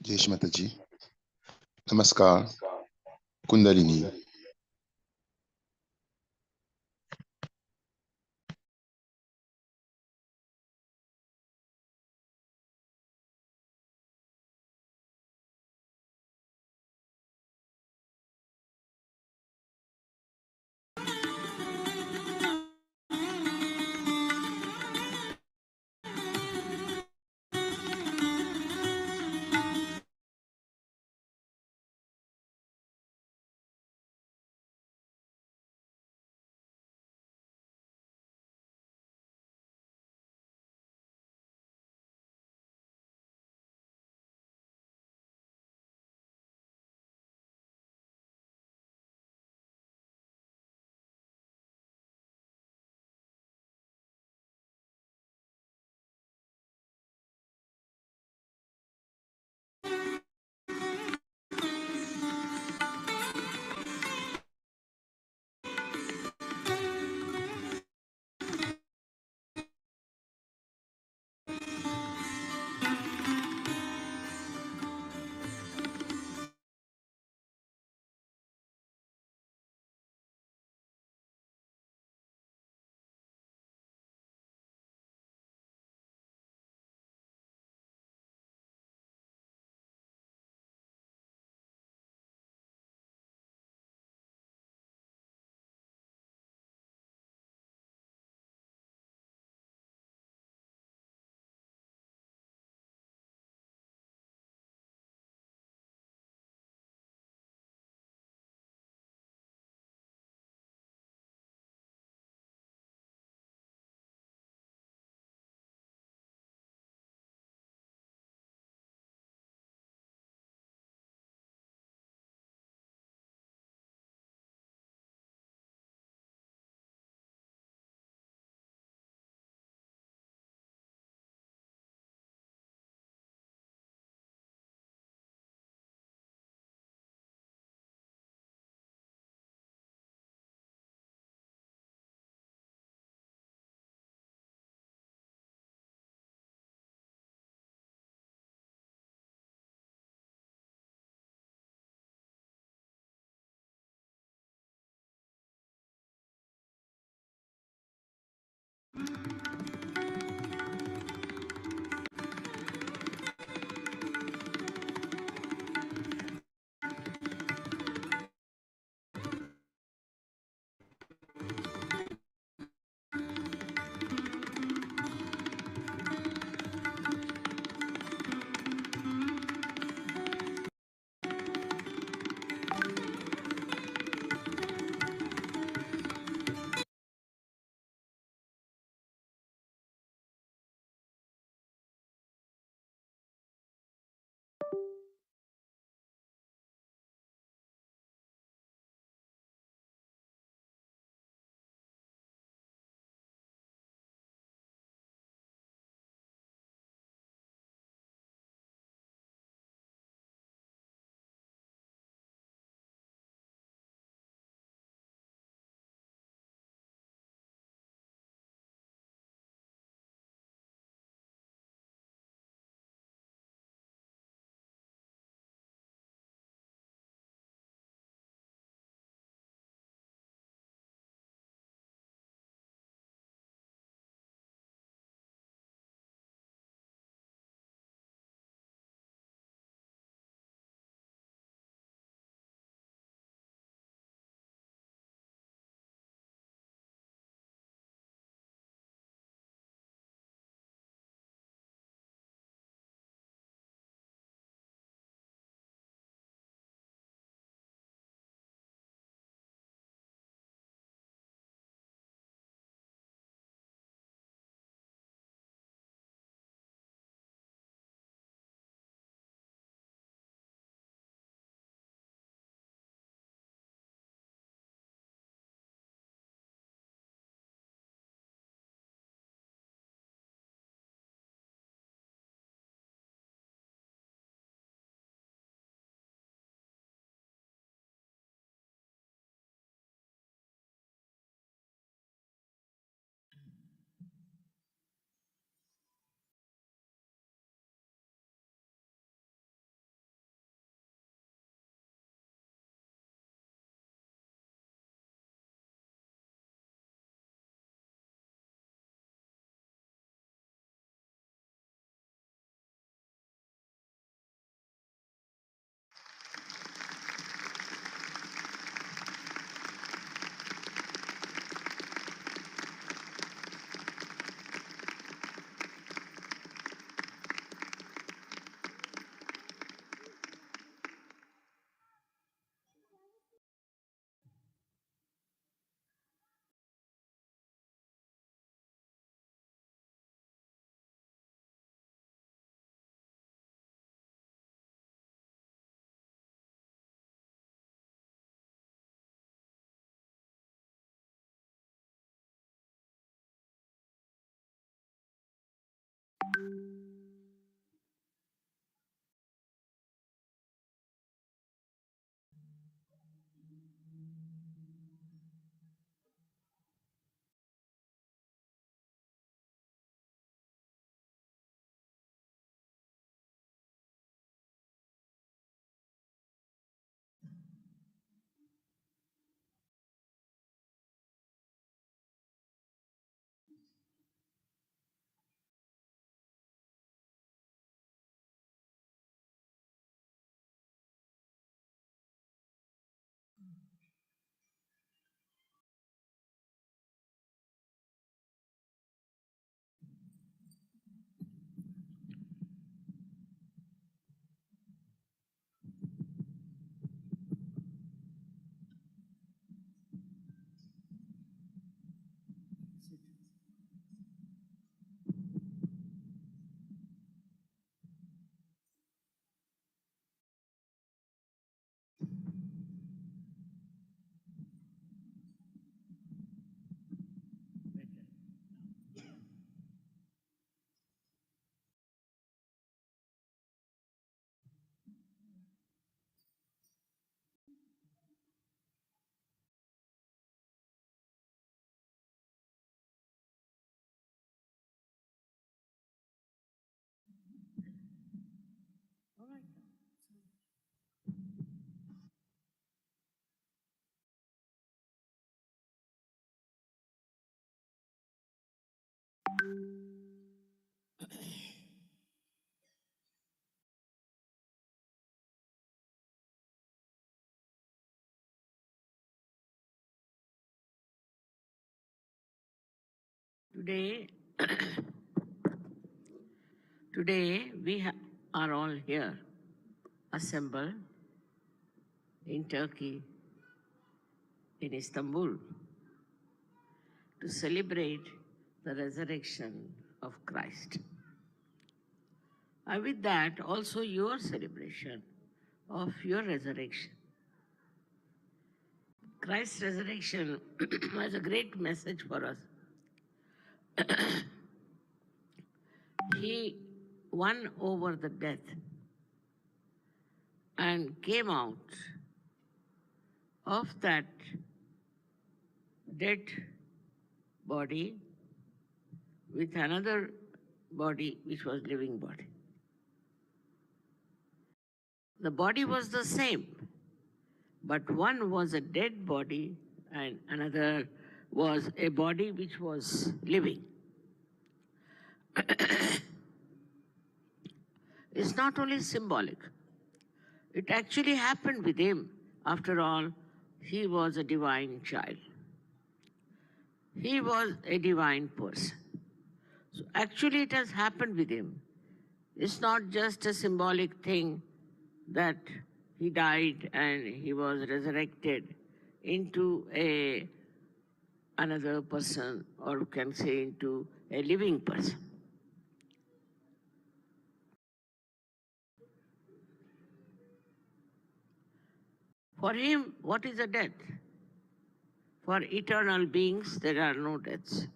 जय श्री माता जी। नमस्कार। Kundalini. Today we are all here, assembled in Turkey, in Istanbul, to celebrate the resurrection of Christ. And with that, also your celebration of your resurrection. Christ's resurrection has a great message for us. He won over the death and came out of that dead body with another body which was living body. The body was the same, but one was a dead body and another was a body which was living. It's not only symbolic. It actually happened with him. After all, he was a divine child. He was a divine person. So actually it has happened with him. It's not just a symbolic thing that he died and he was resurrected into another person, or you can say into a living person. For him, what is a death? For eternal beings, there are no deaths.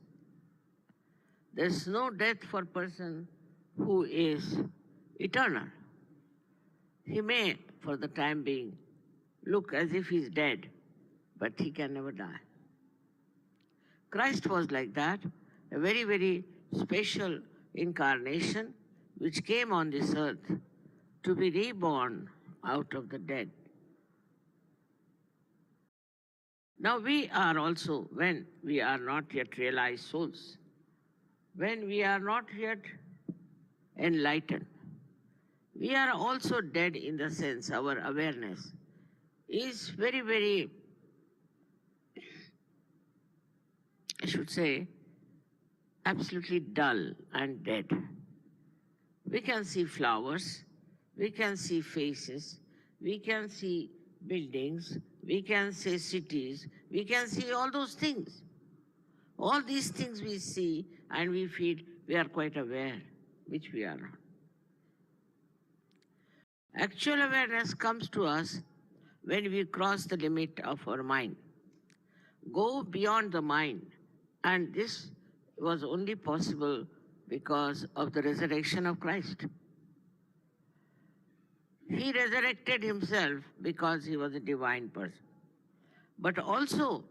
There's no death for a person who is eternal. He may, for the time being, look as if he's dead, but he can never die. Christ was like that, a very, very special incarnation which came on this earth to be reborn out of the dead. Now we are also, when we are not yet realized souls, when we are not yet enlightened, we are also dead in the sense our awareness is very, very, I should say, absolutely dull and dead. We can see flowers, we can see faces, we can see buildings, we can see cities, we can see all those things. All these things we see and we feel we are quite aware, which we are not. Actual awareness comes to us when we cross the limit of our mind, go beyond the mind, and this was only possible because of the resurrection of Christ. He resurrected himself because he was a divine person. But also,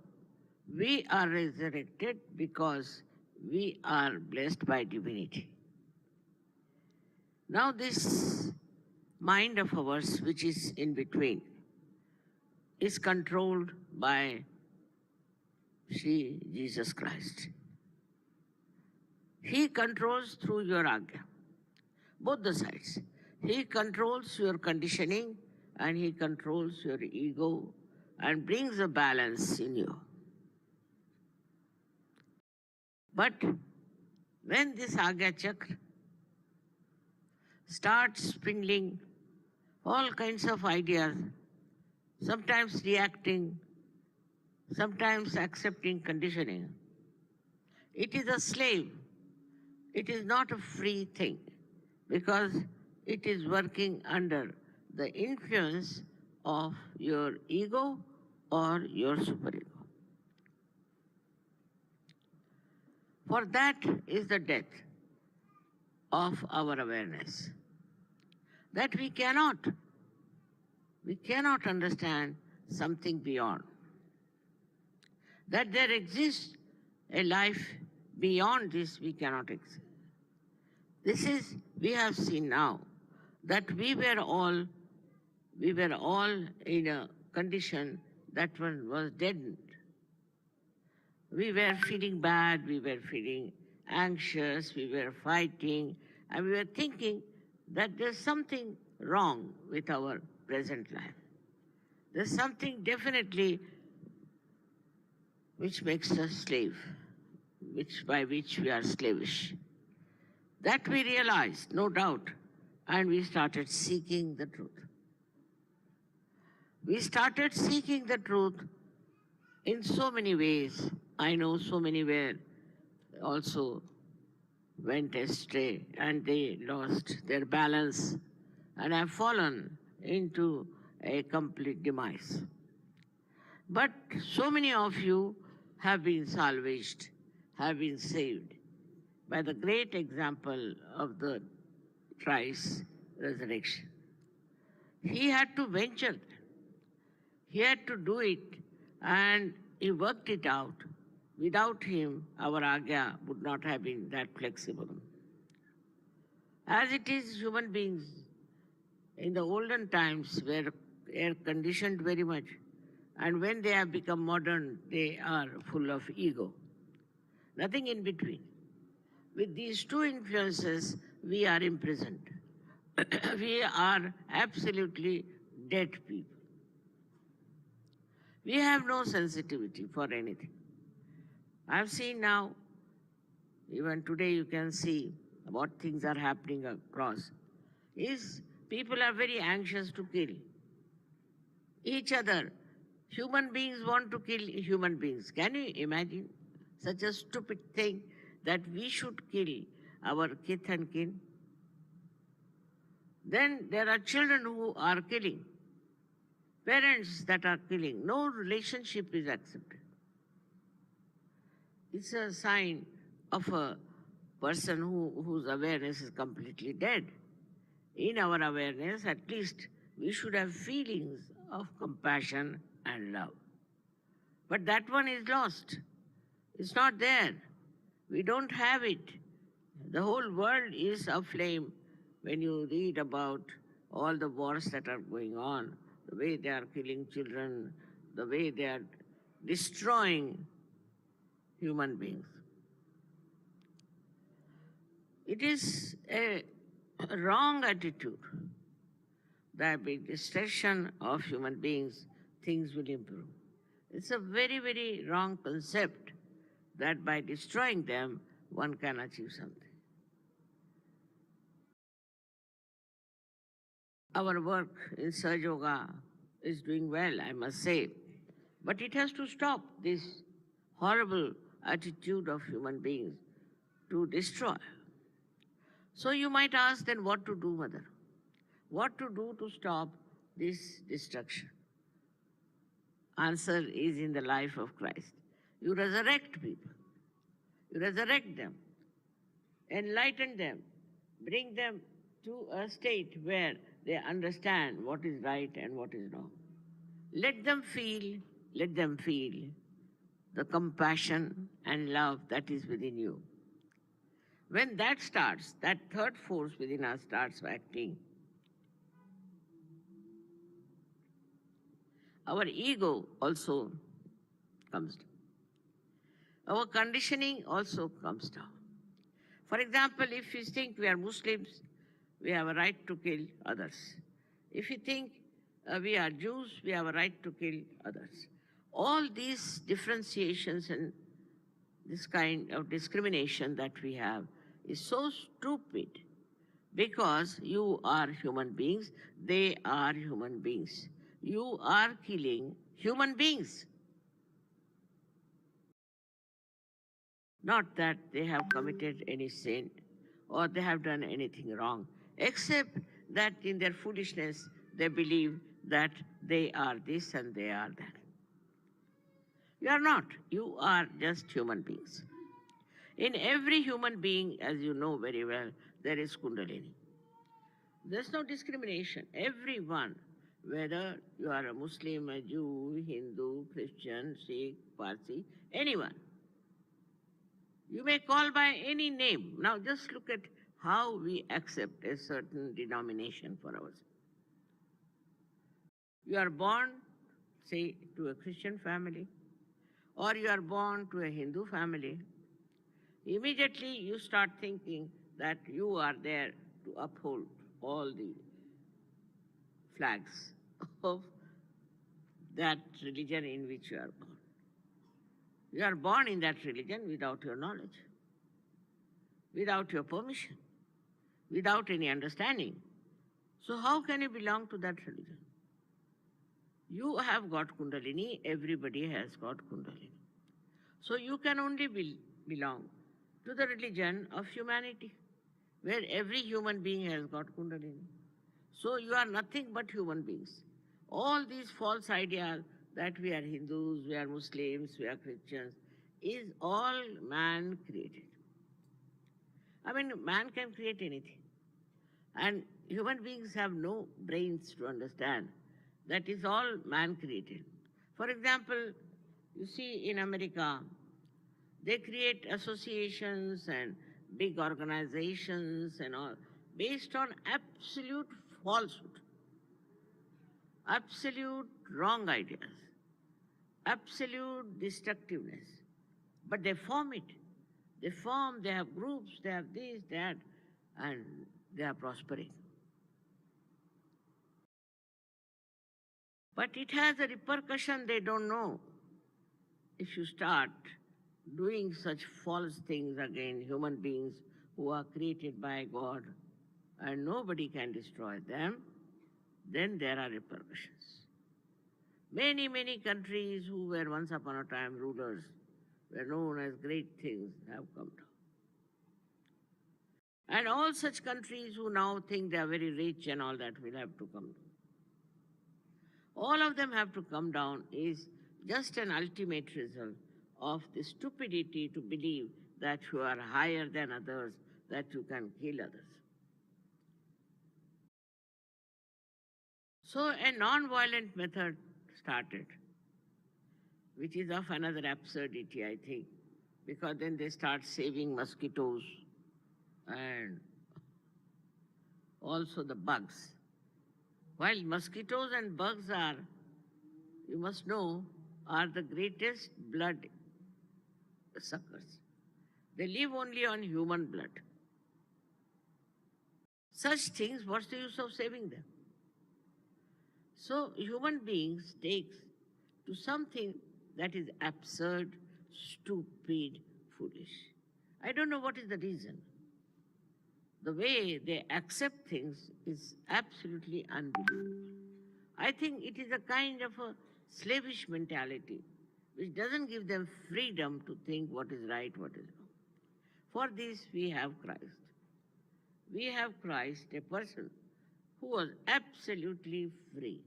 we are resurrected because we are blessed by divinity. Now this mind of ours, which is in between, is controlled by Sri Jesus Christ. He controls through your agya, both the sides. He controls your conditioning and he controls your ego and brings a balance in you. But when this agya chakra starts spindling all kinds of ideas, sometimes reacting, sometimes accepting conditioning, it is a slave. It is not a free thing because it is working under the influence of your ego or your superego. For that is the death of our awareness. That we cannot understand something beyond. That there exists a life beyond this we cannot exist. This is, we have seen now, that we were all in a condition that one was deadened. We were feeling bad, we were feeling anxious, we were fighting, and we were thinking that there's something wrong with our present life. There's something definitely which makes us slave, by which we are slavish. That we realized, no doubt, and we started seeking the truth. We started seeking the truth in so many ways. I know so many were also went astray and they lost their balance and have fallen into a complete demise. But so many of you have been salvaged, have been saved by the great example of the Christ's resurrection. He had to venture, he had to do it, and he worked it out. Without him, our Agya would not have been that flexible. As it is, human beings in the olden times were air conditioned very much, and when they have become modern, they are full of ego. Nothing in between. With these two influences, we are imprisoned. We are absolutely dead people. We have no sensitivity for anything. I've seen now, even today you can see what things are happening across, is people are very anxious to kill each other. Human beings want to kill human beings. Can you imagine such a stupid thing that we should kill our kith and kin? Then there are children who are killing, parents that are killing. No relationship is accepted. It's a sign of a person whose awareness is completely dead. In our awareness, at least, we should have feelings of compassion and love. But that one is lost. It's not there. We don't have it. The whole world is aflame when you read about all the wars that are going on, the way they are killing children, the way they are destroying human beings. It is a wrong attitude that by destruction of human beings, things will improve. It's a very, very wrong concept that by destroying them, one can achieve something. Our work in Sahaja Yoga is doing well, I must say, but it has to stop this horrible attitude of human beings to destroy. So you might ask, then what to do, Mother? What to do to stop this destruction? Answer is in the life of Christ. You resurrect people. You resurrect them, enlighten them, bring them to a state where they understand what is right and what is wrong. Let them feel the compassion and love that is within you. When that starts, that third force within us starts acting, our ego also comes down. Our conditioning also comes down. For example, if you think we are Muslims, we have a right to kill others. If you think we are Jews, we have a right to kill others. All these differentiations and this kind of discrimination that we have is so stupid because you are human beings, they are human beings. You are killing human beings. Not that they have committed any sin or they have done anything wrong, except that in their foolishness they believe that they are this and they are that. You are not. You are just human beings. In every human being, as you know very well, there is Kundalini. There's no discrimination. Everyone, whether you are a Muslim, a Jew, Hindu, Christian, Sikh, Parsi, anyone, you may call by any name. Now just look at how we accept a certain denomination for ourselves. You are born, say, to a Christian family, or you are born to a Hindu family. immediately you start thinking that you are there to uphold all the flags of that religion in which you are born. You are born in that religion without your knowledge, without your permission, without any understanding. So how can you belong to that religion? You have got Kundalini, everybody has got Kundalini. So you can only belong to the religion of humanity, where every human being has got Kundalini. So you are nothing but human beings. All these false ideas that we are Hindus, we are Muslims, we are Christians, is all man created. I mean, man can create anything. And human beings have no brains to understand. That is all man created. For example, you see in America, they create associations and big organizations and all based on absolute falsehood, absolute wrong ideas, absolute destructiveness. But they form it. They have groups, they have this, that, and they are prospering. But it has a repercussion they don't know. If you start doing such false things against human beings who are created by God and nobody can destroy them, then there are repercussions. Many, many countries who were once upon a time rulers were known as great things have come down. And all such countries who now think they are very rich and all that will have to come down. All of them have to come down is just an ultimate result of the stupidity to believe that you are higher than others, that you can kill others. So a non-violent method started, which is of another absurdity, I think, because then they start saving mosquitoes and also the bugs. While mosquitoes and bugs are, you must know, are the greatest blood suckers. They live only on human blood. Such things, what's the use of saving them? So human beings takes to something that is absurd, stupid, foolish. I don't know what is the reason. The way they accept things is absolutely unbelievable. I think it is a kind of a slavish mentality which doesn't give them freedom to think what is right, what is wrong. For this we have Christ. We have Christ, a person who was absolutely free,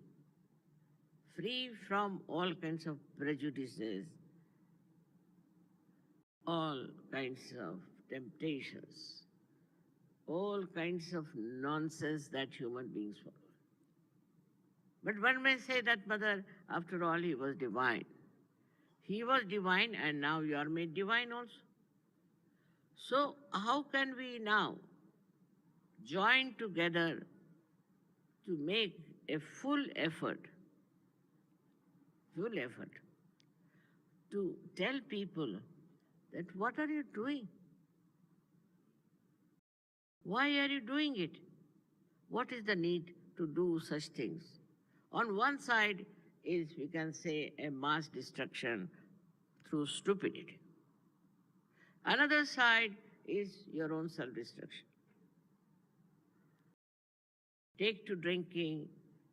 free from all kinds of prejudices, all kinds of temptations, all kinds of nonsense that human beings follow. But one may say that, Mother, after all, he was divine. He was divine and now you are made divine also. So how can we now join together to make a full effort to tell people that what are you doing? Why are you doing it? What is the need to do such things? On one side is, we can say, a mass destruction through stupidity. Another side is your own self-destruction. Take to drinking,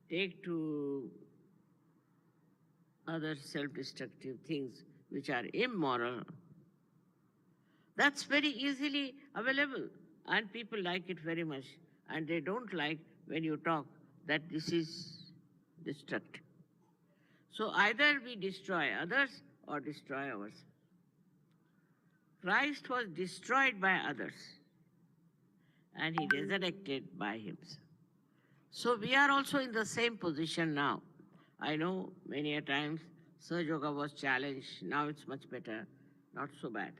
take to other self-destructive things which are immoral. That's very easily available and people like it very much. And they don't like when you talk that this is destructive. So either we destroy others or destroy ourselves. Christ was destroyed by others and he resurrected by himself. So we are also in the same position now. I know many a times Sahaja Yoga was challenged, now it's much better, not so bad.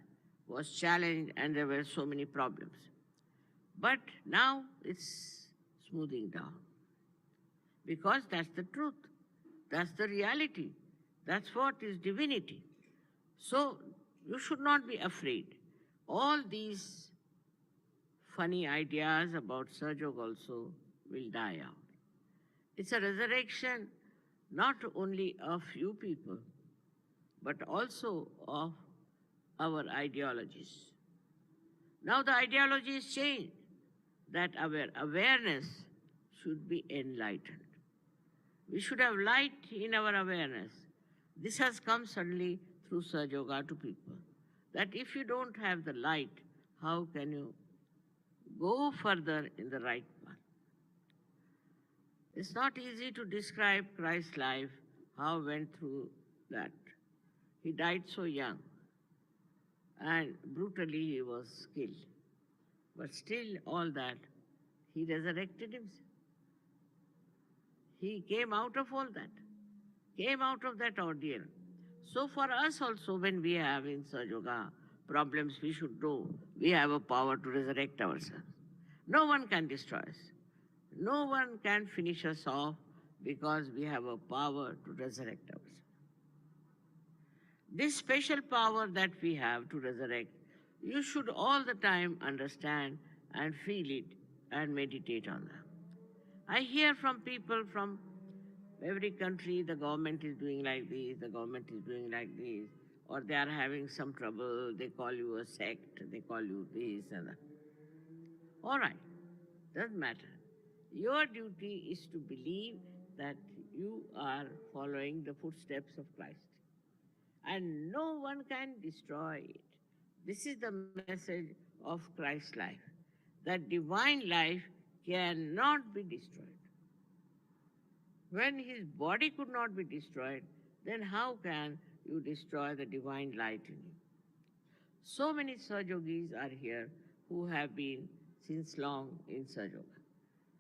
Was challenged and there were so many problems. But now it's smoothing down. Because that's the truth. That's the reality. That's what is divinity. So you should not be afraid. All these funny ideas about Sajog also will die out. It's a resurrection not only of few people, but also of our ideologies. Now the ideology is changed, that our awareness should be enlightened. We should have light in our awareness. This has come suddenly through Sahaja Yoga to people. That if you don't have the light, how can you go further in the right path? It's not easy to describe Christ's life, how went through that. He died so young and brutally he was killed. But still all that, he resurrected himself. He came out of all that, came out of that ordeal. So for us also, when we have in Sahaja Yoga problems, we should know we have a power to resurrect ourselves. No one can destroy us. No one can finish us off because we have a power to resurrect ourselves. This special power that we have to resurrect, you should all the time understand and feel it and meditate on that. I hear from people from every country, the government is doing like this, the government is doing like this, or they are having some trouble, they call you a sect, they call you this and that. All right, doesn't matter. Your duty is to believe that you are following the footsteps of Christ. And no one can destroy it. This is the message of Christ's life. That divine life cannot be destroyed. When his body could not be destroyed, then how can you destroy the divine light in you? So many Sahajogis are here who have been since long in Sahaja Yoga.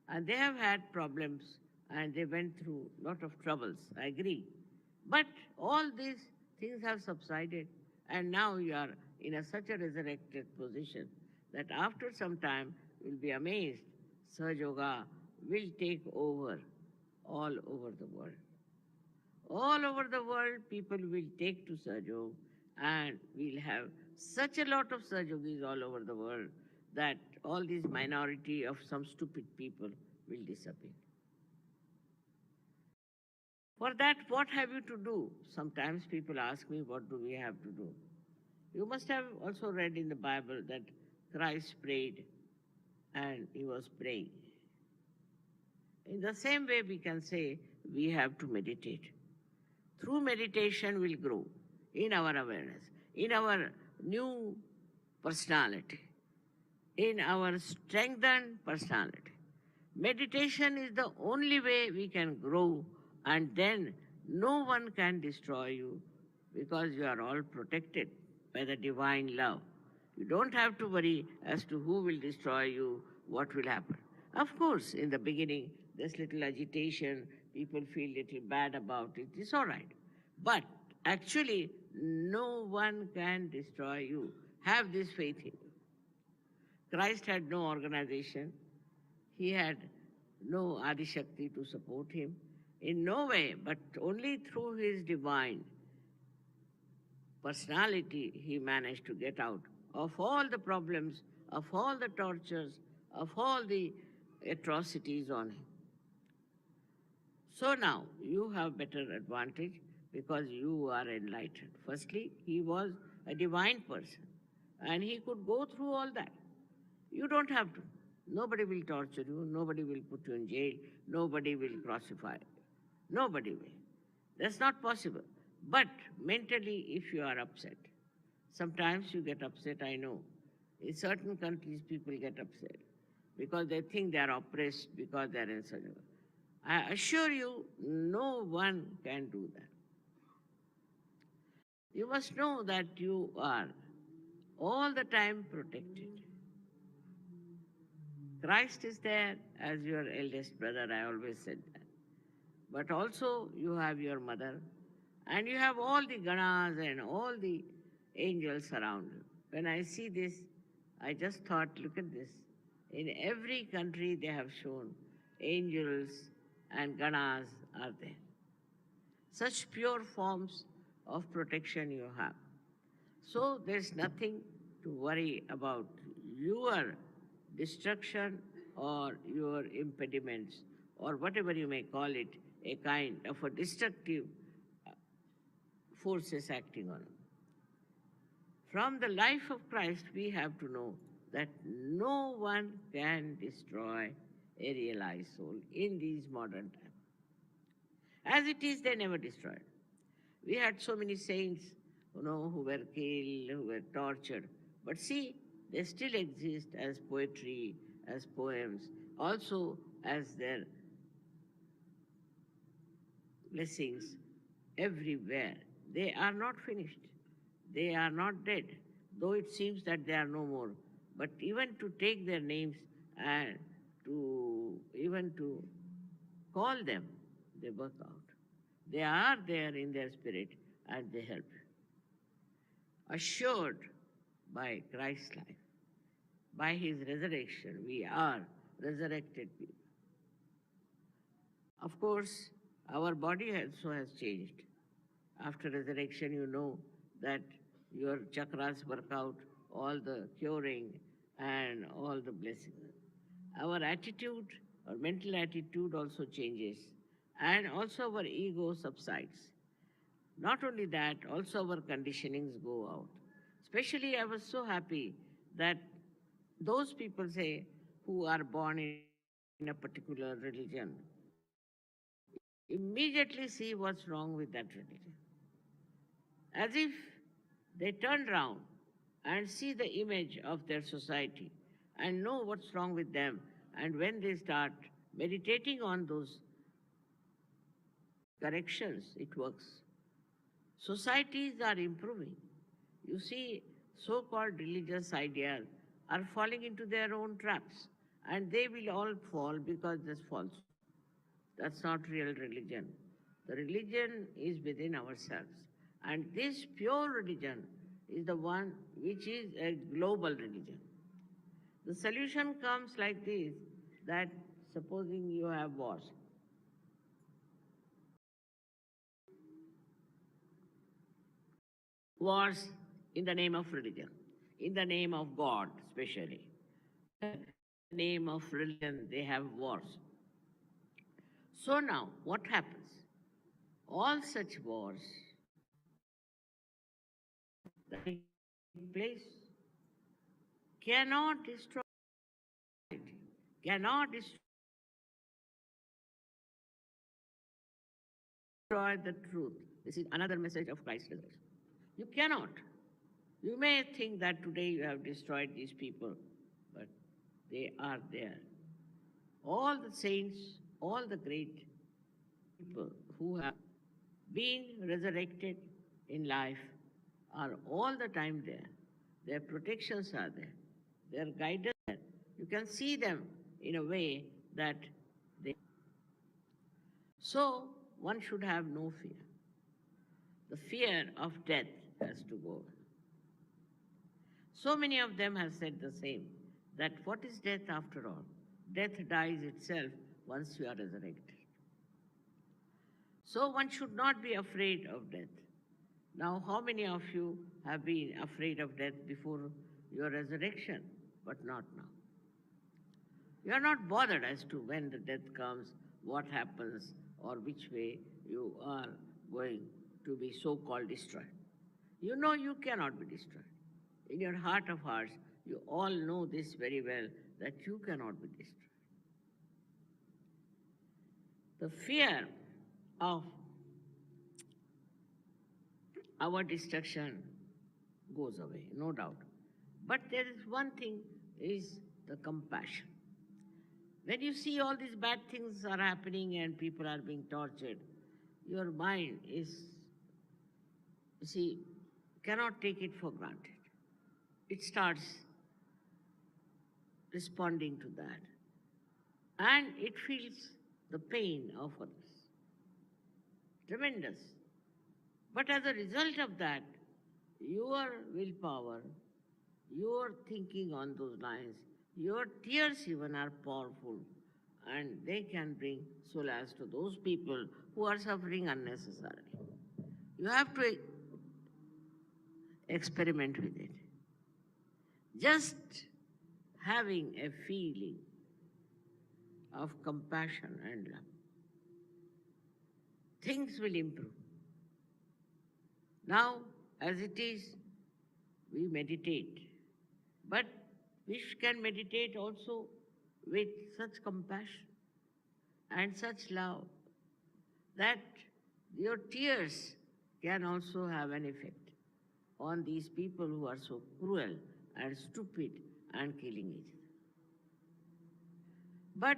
And they have had problems and they went through a lot of troubles, I agree. But all these things have subsided and now you are in such a resurrected position that after some time you will be amazed. Sahaja Yoga will take over all over the world. All over the world, people will take to Sahaja Yoga and we'll have such a lot of Sahaja Yogis all over the world that all these minority of some stupid people will disappear. For that, what have you to do? Sometimes people ask me, what do we have to do? You must have also read in the Bible that Christ prayed and he was praying. In the same way, we can say we have to meditate. Through meditation, we'll grow in our awareness, in our new personality, in our strengthened personality. Meditation is the only way we can grow, and then no one can destroy you because you are all protected by the divine love. You don't have to worry as to who will destroy you, what will happen. Of course, in the beginning, there's little agitation, people feel little bad about it, it's all right. But actually, no one can destroy you. Have this faith in you. Christ had no organization. He had no Adi Shakti to support him. In no way, but only through his divine personality, he managed to get out of all the problems, of all the tortures, of all the atrocities on him. So now you have better advantage because you are enlightened. Firstly, he was a divine person and he could go through all that. You don't have to. Nobody will torture you, nobody will put you in jail, nobody will crucify you. Nobody will. That's not possible. But mentally, if you are upset, sometimes you get upset, I know. In certain countries, people get upset because they think they are oppressed because they are in such a... I assure you, no one can do that. You must know that you are all the time protected. Christ is there as your eldest brother, I always said that. But also you have your mother and you have all the ganas and all the angels around you. When I see this, I just thought, look at this. In every country they have shown angels and ganas are there. Such pure forms of protection you have. So there's nothing to worry about your destruction or your impediments or whatever you may call it, a kind of a destructive forces acting on. From the life of Christ, we have to know that no one can destroy a realized soul in these modern times. As it is, they never destroyed. We had so many saints, who were killed, who were tortured. But see, they still exist as poetry, as poems, also as their blessings everywhere. They are not finished. They are not dead, though it seems that they are no more. But even to take their names and to call them, they work out. They are there in their spirit and they help. Assured by Christ's life, by his resurrection, we are resurrected people. Of course, our body also has changed. After resurrection, you know that your chakras work out, all the curing and all the blessings. Our attitude, our mental attitude also changes, and also our ego subsides. Not only that, also our conditionings go out. Especially, I was so happy that those people say who are born in a particular religion immediately see what's wrong with that religion. As if they turn round and see the image of their society and know what's wrong with them. And when they start meditating on those corrections, it works. Societies are improving. You see, so called religious ideas are falling into their own traps, and they will all fall because that's false. That's not real religion. The religion is within ourselves. And this pure religion is the one which is a global religion. The solution comes like this, that supposing you have wars. Wars in the name of religion, in the name of God especially. In the name of religion, they have wars. So now, what happens? All such wars that take place cannot destroy it, cannot destroy the truth. This is another message of Christ's resurrection. You cannot. You may think that today you have destroyed these people, but they are there. All the saints, all the great people who have been resurrected in life are all the time there. Their protections are there. Their guidance are there. You can see them in a way that they. So one should have no fear. The fear of death has to go. So many of them have said the same, that what is death after all? Death dies itself once you are resurrected. So one should not be afraid of death. Now, how many of you have been afraid of death before your resurrection, but not now? You are not bothered as to when the death comes, what happens, or which way you are going to be so-called destroyed. You know you cannot be destroyed. In your heart of hearts, you all know this very well, that you cannot be destroyed. The fear of our destruction goes away, no doubt. But there is one thing, is the compassion. When you see all these bad things are happening and people are being tortured, your mind is, you see, cannot take it for granted. It starts responding to that. And it feels the pain of others. Tremendous. But as a result of that, your willpower, your thinking on those lines, your tears even are powerful, and they can bring solace to those people who are suffering unnecessarily. You have to experiment with it. just having a feeling of compassion and love, things will improve. Now, as it is, we meditate, but we can meditate also with such compassion and such love that your tears can also have an effect on these people who are so cruel and stupid and killing each other. But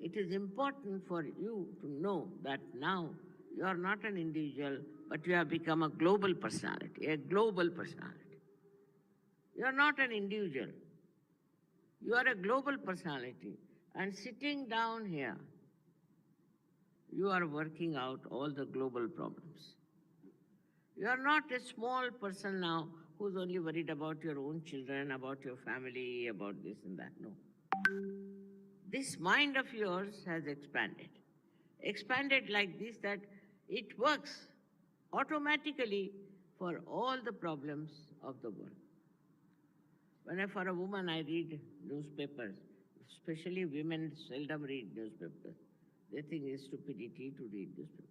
it is important for you to know that now you are not an individual, but you have become a global personality, a global personality. You are not an individual. You are a global personality. And sitting down here, you are working out all the global problems. You are not a small person now who's only worried about your own children, about your family, about this and that. No. This mind of yours has expanded. Expanded like this that it works automatically for all the problems of the world. When for a woman I read newspapers, especially women seldom read newspapers. They think it's stupidity to read newspapers.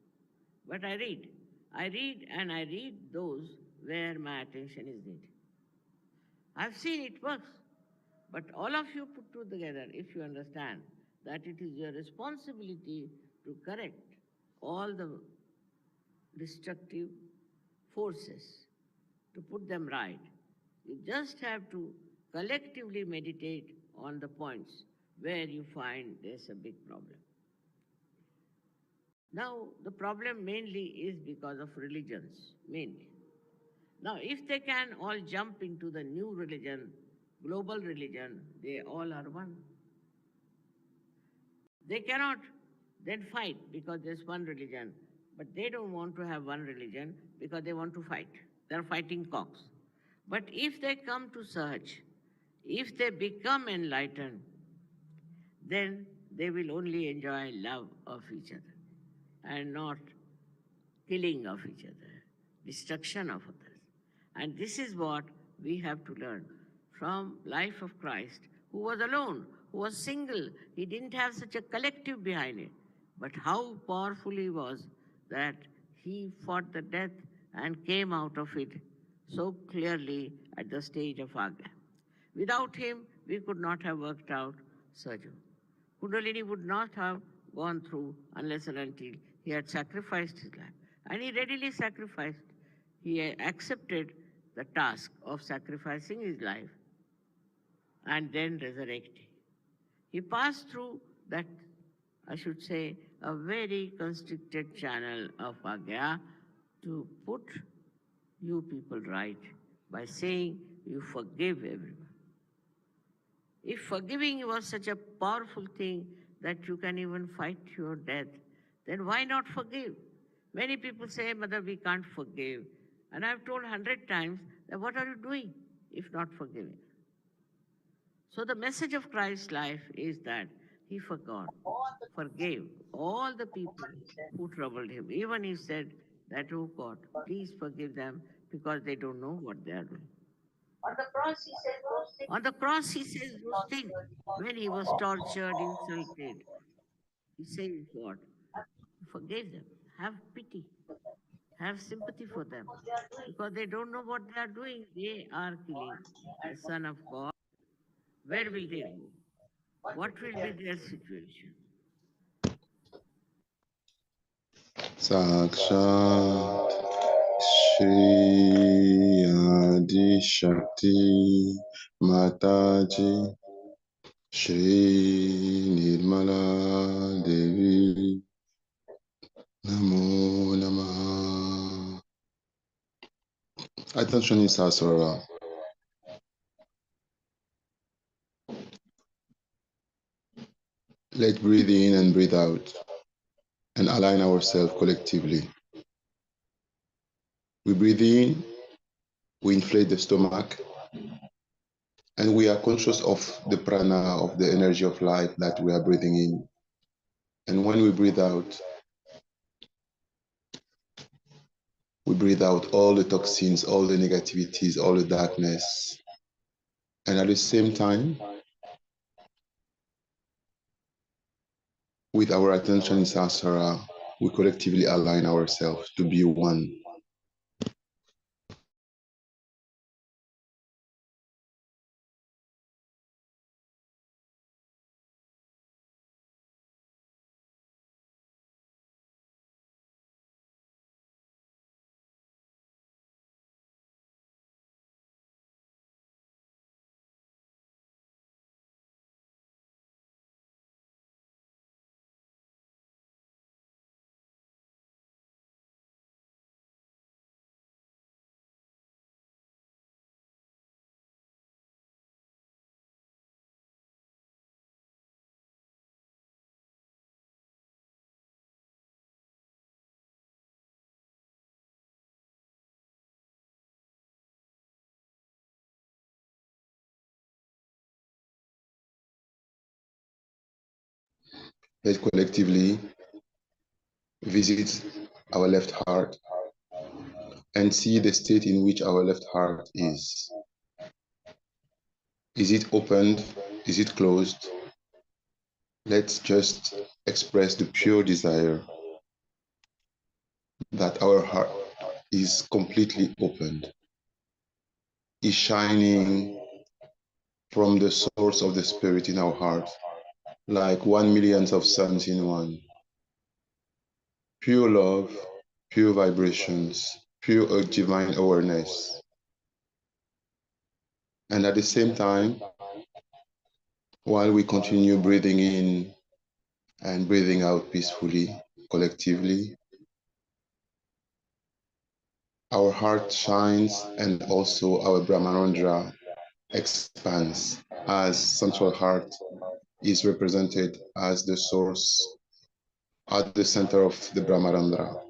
But I read. I read those where my attention is needed. I've seen it works. But all of you put together, if you understand that it is your responsibility to correct all the destructive forces, to put them right, you just have to collectively meditate on the points where you find there's a big problem. Now, the problem mainly is because of religions, mainly. Now, if they can all jump into the new religion, global religion, they all are one. They cannot then fight because there's one religion, but they don't want to have one religion because they want to fight. They're fighting cocks. But if they come to search, if they become enlightened, then they will only enjoy love of each other and not killing of each other, destruction of others. And this is what we have to learn from life of Christ, who was alone, who was single. He didn't have such a collective behind it. But how powerful he was that he fought the death and came out of it so clearly at the stage of Agya. Without him, we could not have worked out Sajo. Kundalini would not have gone through unless and until he had sacrificed his life. And he readily sacrificed. He accepted the task of sacrificing his life and then resurrecting. He passed through that, I should say, a very constricted channel of Agya to put you people right by saying you forgive everyone. If forgiving was such a powerful thing that you can even fight your death, then why not forgive? Many people say, Mother, we can't forgive. And I've told 100 times that what are you doing if not forgiving? So the message of Christ's life is that he forgave all the people who troubled him. Even he said that, oh God, please forgive them because they don't know what they are doing. On the cross, he said those things. On the cross, he says those things when he was tortured, insulted. He says what? Forgive them. Have pity. Have sympathy for them. Because they don't know what they are doing. They are killing the Son of God. Where will they go? What will be their situation? Sakshat Shri Adi Shakti Mataji Shri Nirmala Devi Namo Namaha. Attention in Sasora. Let's breathe in and breathe out and align ourselves collectively. We breathe in, we inflate the stomach, and we are conscious of the prana, of the energy of life that we are breathing in. And when we breathe out all the toxins, all the negativities, all the darkness, And at the same time, with our attention in Sahasrara, we collectively align ourselves to be one. Let's collectively visit our left heart and see the state in which our left heart is. Is it opened? Is it closed? Let's just express the pure desire that our heart is completely opened, is shining from the source of the spirit in our heart, like 1 million of suns in one. Pure love, pure vibrations, pure divine awareness. And at the same time, while we continue breathing in and breathing out peacefully, collectively, our heart shines and also our Brahmarandra expands as central heart is represented as the source at the center of the Brahmarandra.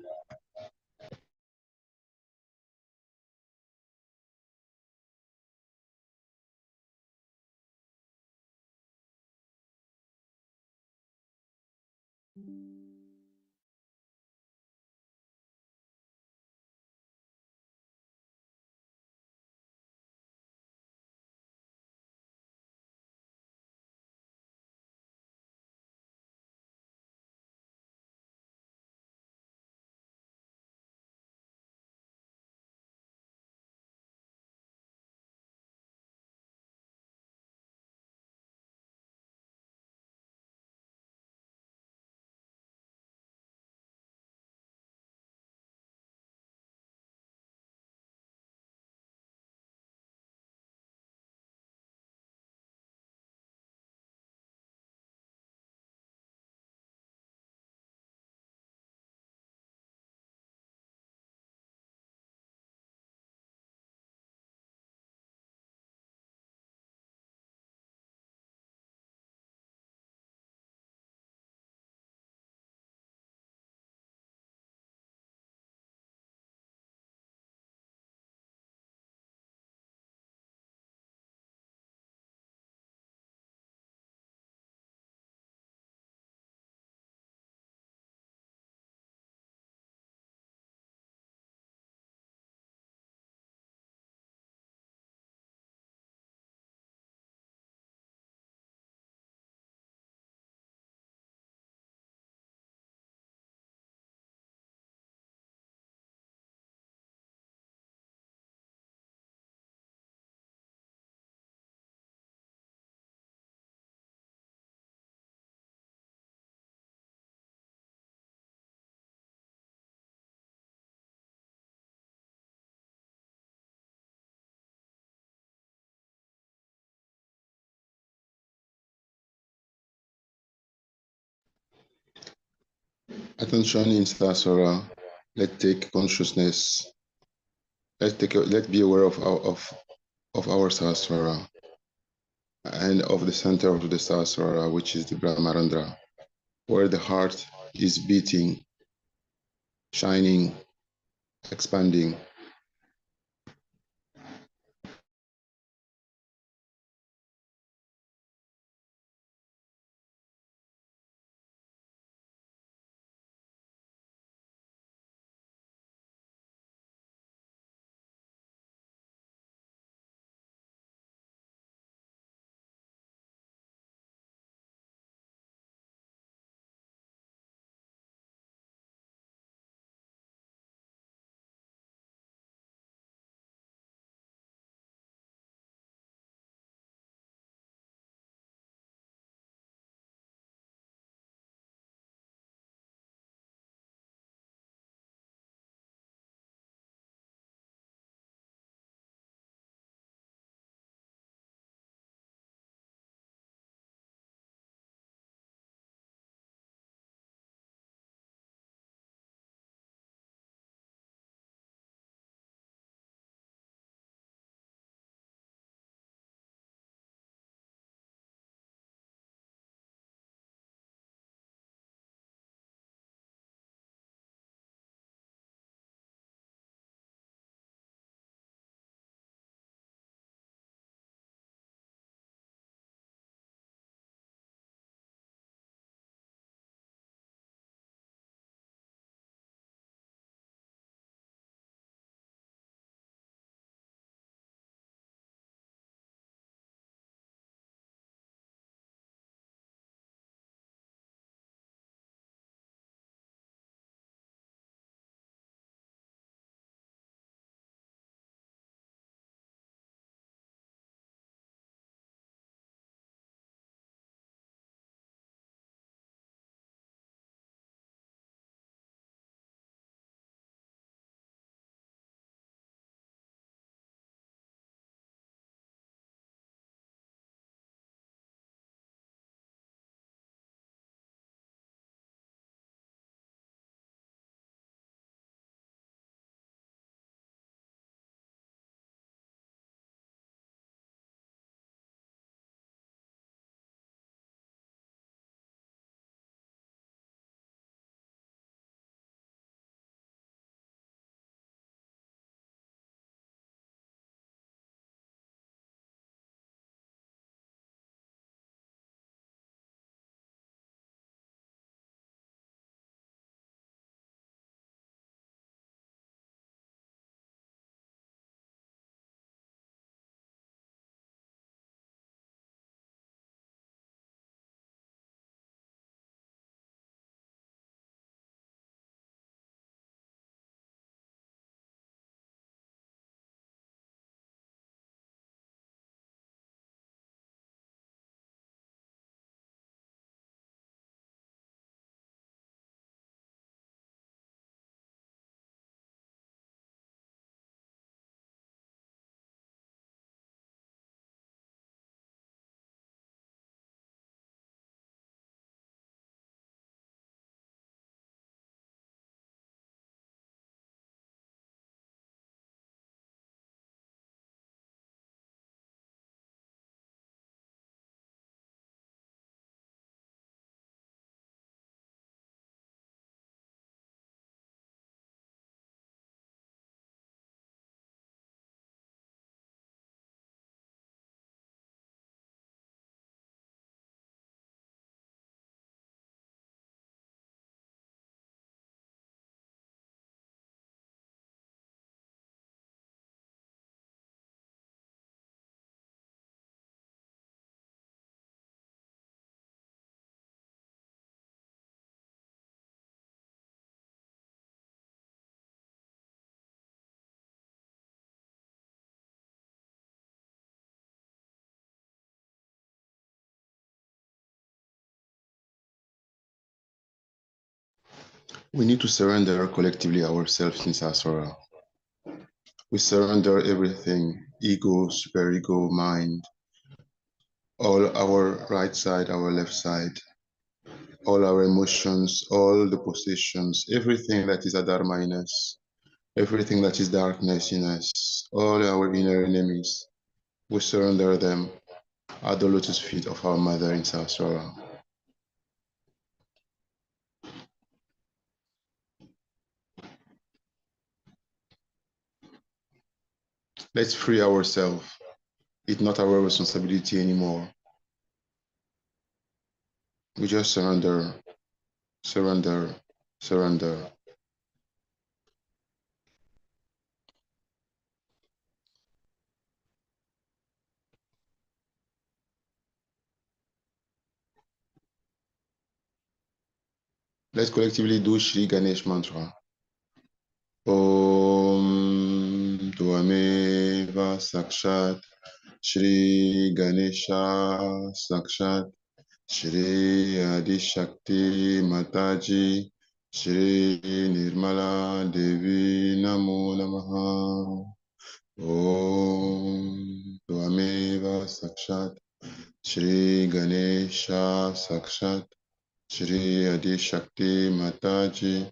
Attention in Sahasrara, let's take consciousness. Let's be aware of our Sahasrara and of the center of the Sahasrara, which is the Brahmarandra, where the heart is beating, shining, expanding. We need to surrender collectively ourselves in Sasora. We surrender everything, ego, superego, mind, all our right side, our left side, all our emotions, all the possessions, everything that is a dharma in us, everything that is darkness in us, all our inner enemies. We surrender them at the lotus feet of our mother in Sasora. Let's free ourselves. It's not our responsibility anymore. We just surrender, surrender, surrender. Let's collectively do Shri Ganesh mantra. Om Tvameva Sakshat Shri Ganesha Sakshat Shri Adi Shakti Mataji Shri Nirmala Devi Namo Namaha. Om Tvameva Sakshat Shri Ganesha Sakshat Shri Adi Shakti Mataji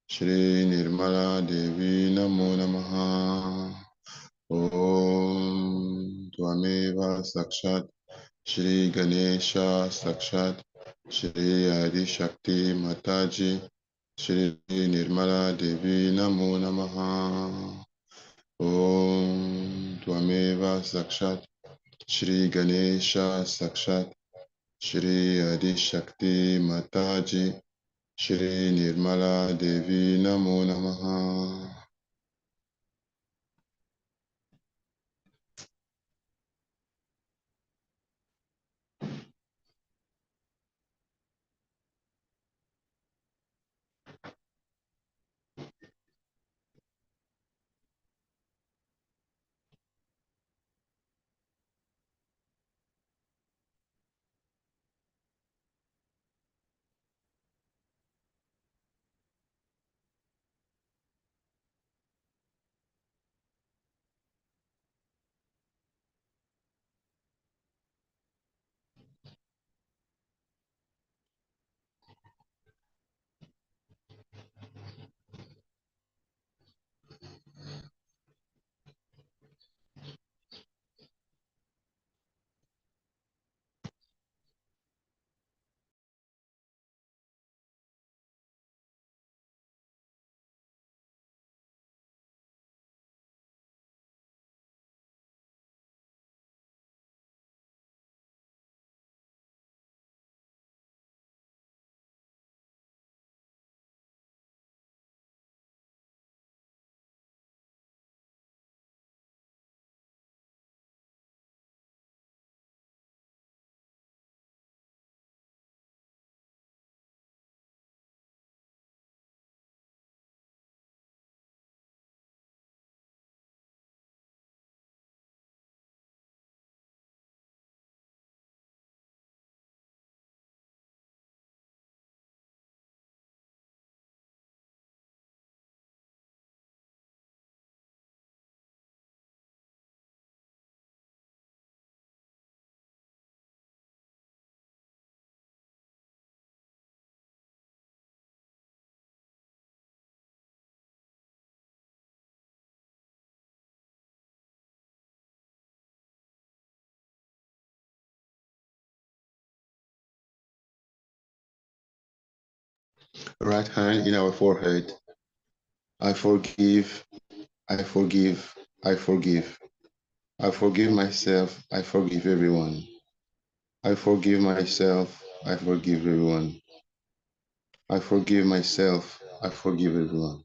Shri Nirmala Devi Namo Namaha. Om Tvameva Sakshat Shri Ganesha Sakshat Shri Adi Shakti Mataji Shri Nirmala Devi Namo Namaha. Om Tvameva Sakshat Shri Ganesha Sakshat Shri Adi Shakti Mataji Shri Nirmala Devi Namo Namaha. Right hand in our forehead. I forgive, I forgive, I forgive. I forgive myself, I forgive everyone. I forgive myself, I forgive everyone. I forgive myself, I forgive everyone.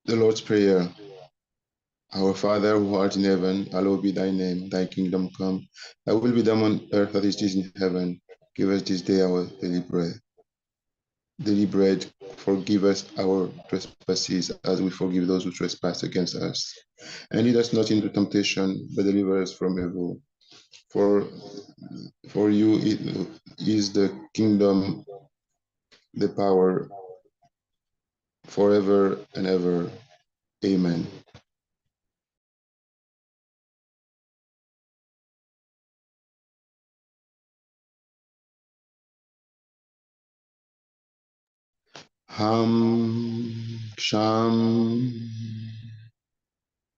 The Lord's Prayer. Our Father who art in heaven, hallowed be thy name. Thy kingdom come. Thy will be done on earth as it is in heaven. Give us this day our daily bread. Daily bread, forgive us our trespasses as we forgive those who trespass against us. And lead us not into temptation, but deliver us from evil. For you is the kingdom, the power, forever and ever. Amen. Ham Sham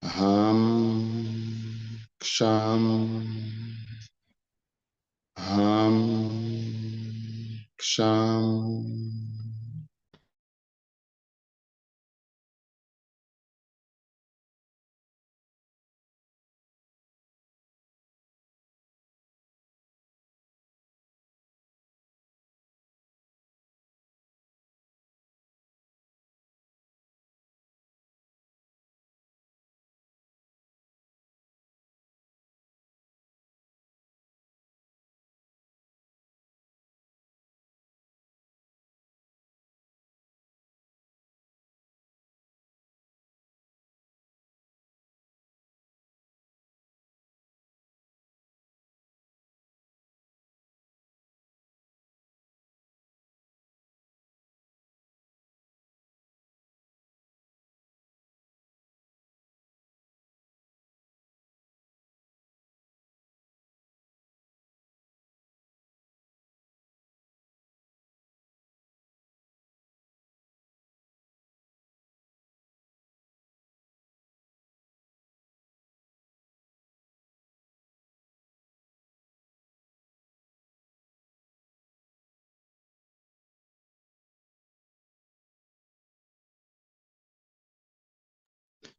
Ham Ksham Ham Ksham.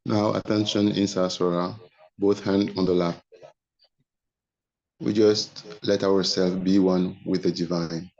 Now attention in Saswara, both hands on the lap. We just let ourselves be one with the divine.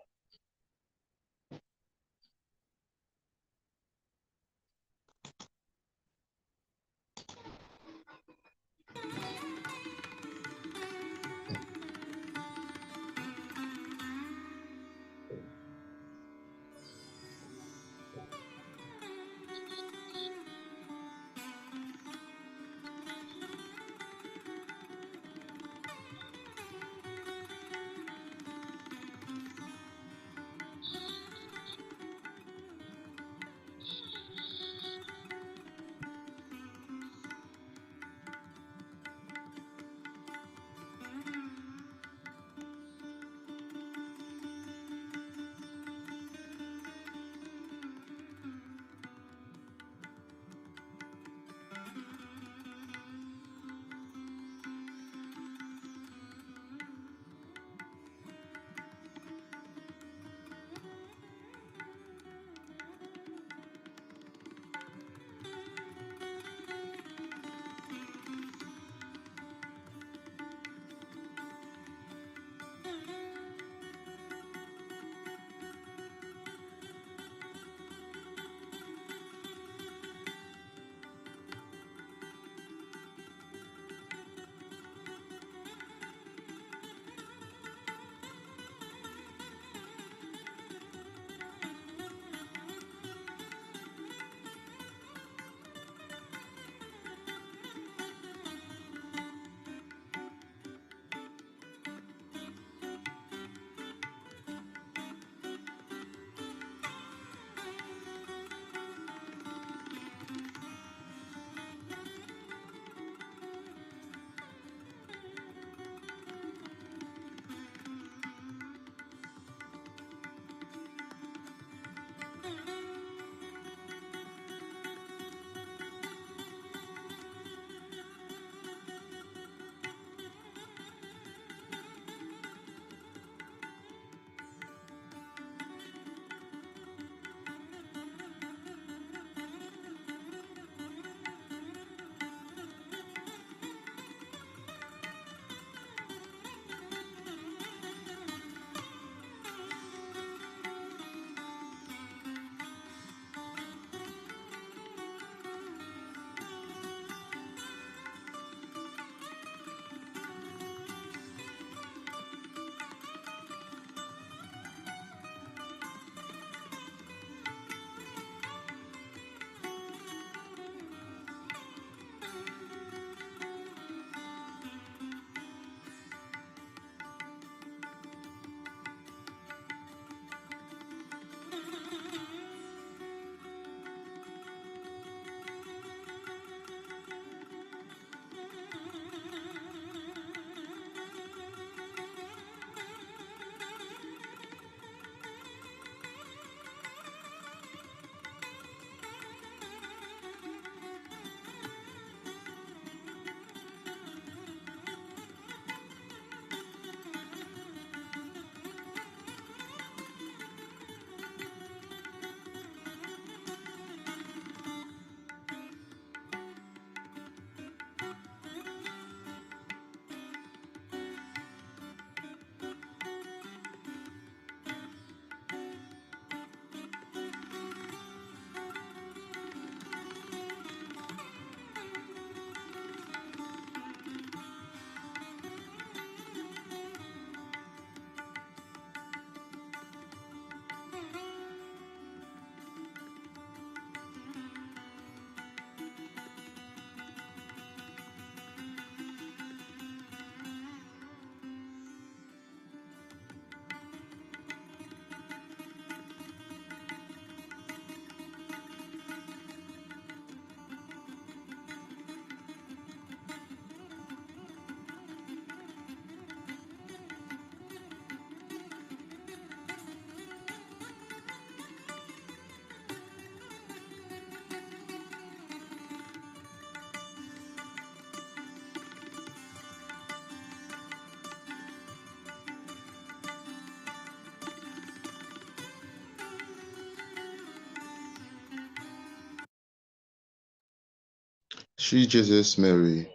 Sri Jesus Mary,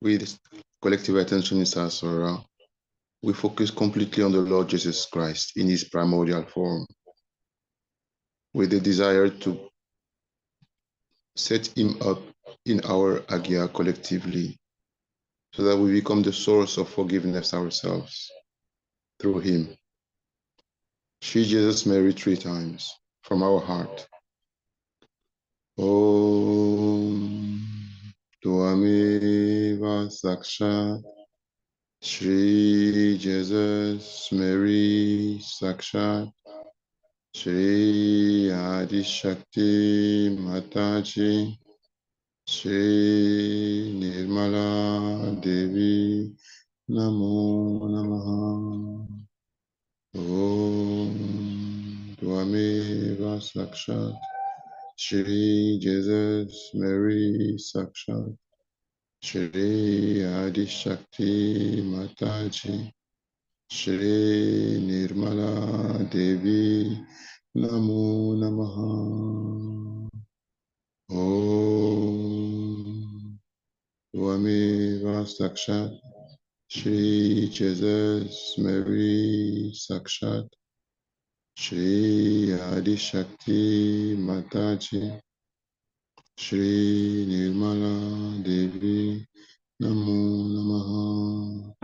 with collective attention in Sahasrara, we focus completely on the Lord Jesus Christ in his primordial form, with a desire to set him up in our Agya collectively, so that we become the source of forgiveness ourselves through him. Sri Jesus Mary 3 times from our heart. Om Tvameva Sakshat Shri Jesus Mary Sakshat Shri Adi Shakti Mataji Shri Nirmala Devi Namo Namaha. Om Tvameva Sakshat Shri Jesus Mary Sakshat Shri Adi Shakti Mataji Shri Nirmala Devi Namo Namaha. Om Tvameva Sakshat Shri Jesus Mary Sakshat Shri Adi Shakti Mataji Shri Nirmala Devi Namo Namaha.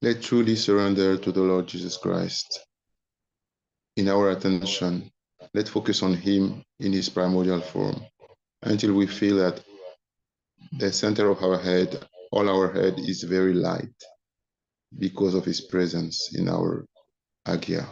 Let's truly surrender to the Lord Jesus Christ. In our attention, let's focus on Him in His primordial form until we feel that the center of our head, all our head is very light because of His presence in our Agya.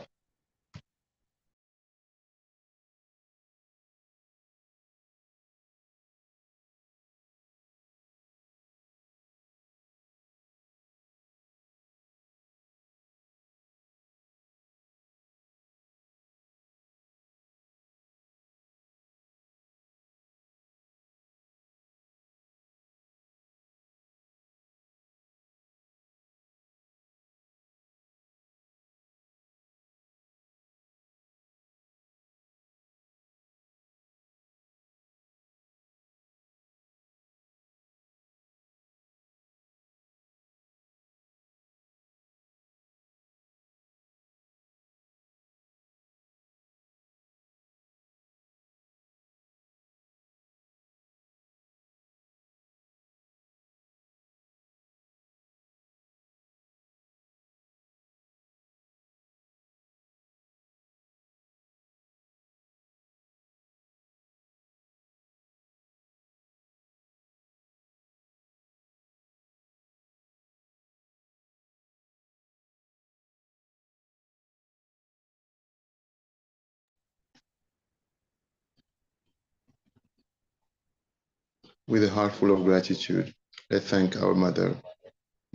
With a heart full of gratitude, let's thank our Mother,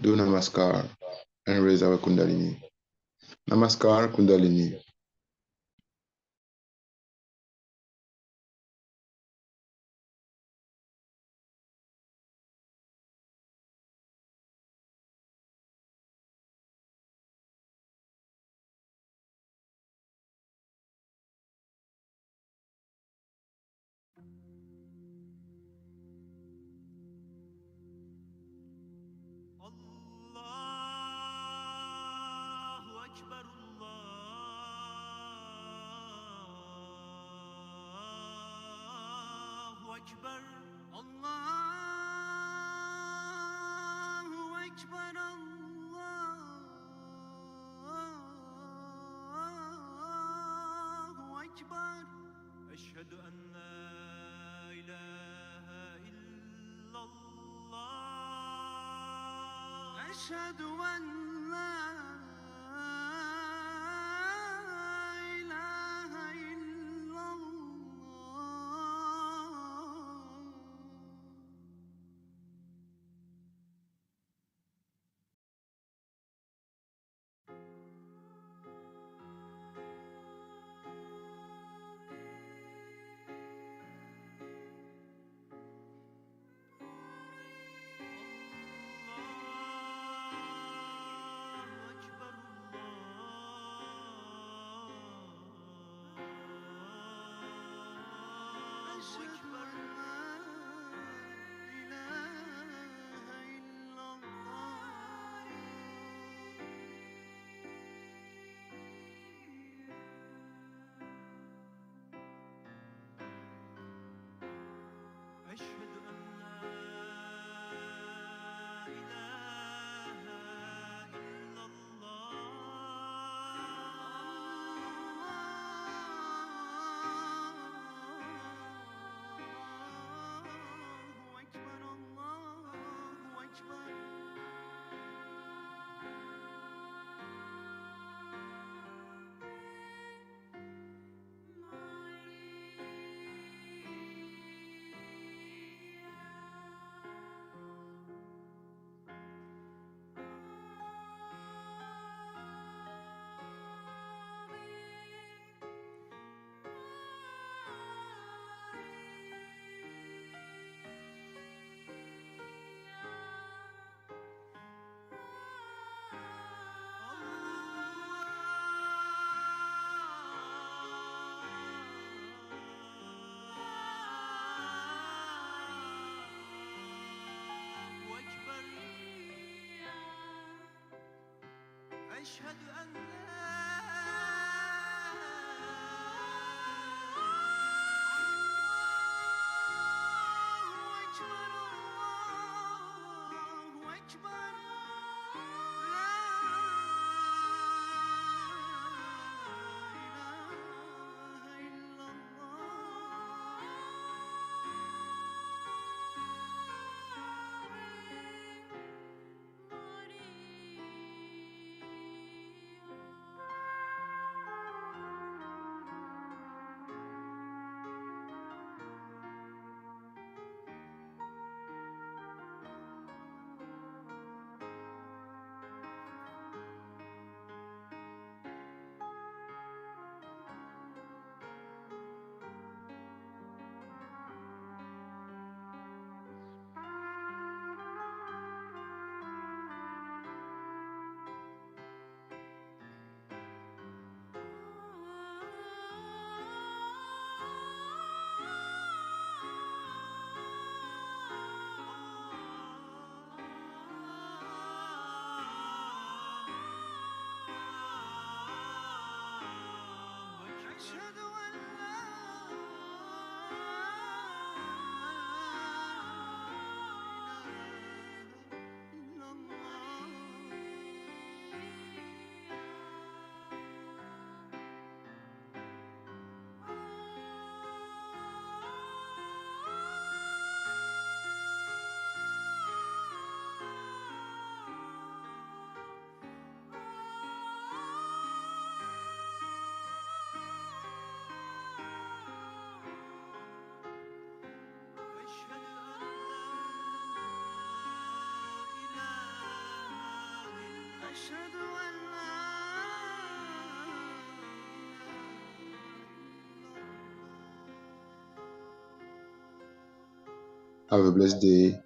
do Namaskar, and raise our Kundalini. Namaskar, Kundalini. أشهد أن لا إله إلا الله أشهد أن لا إله إلا الله أشهد أن لا إله إلا الله أكبر الله أكبر أشهد أن لا أشهد أن لا إله إلا الله. Have a blessed day.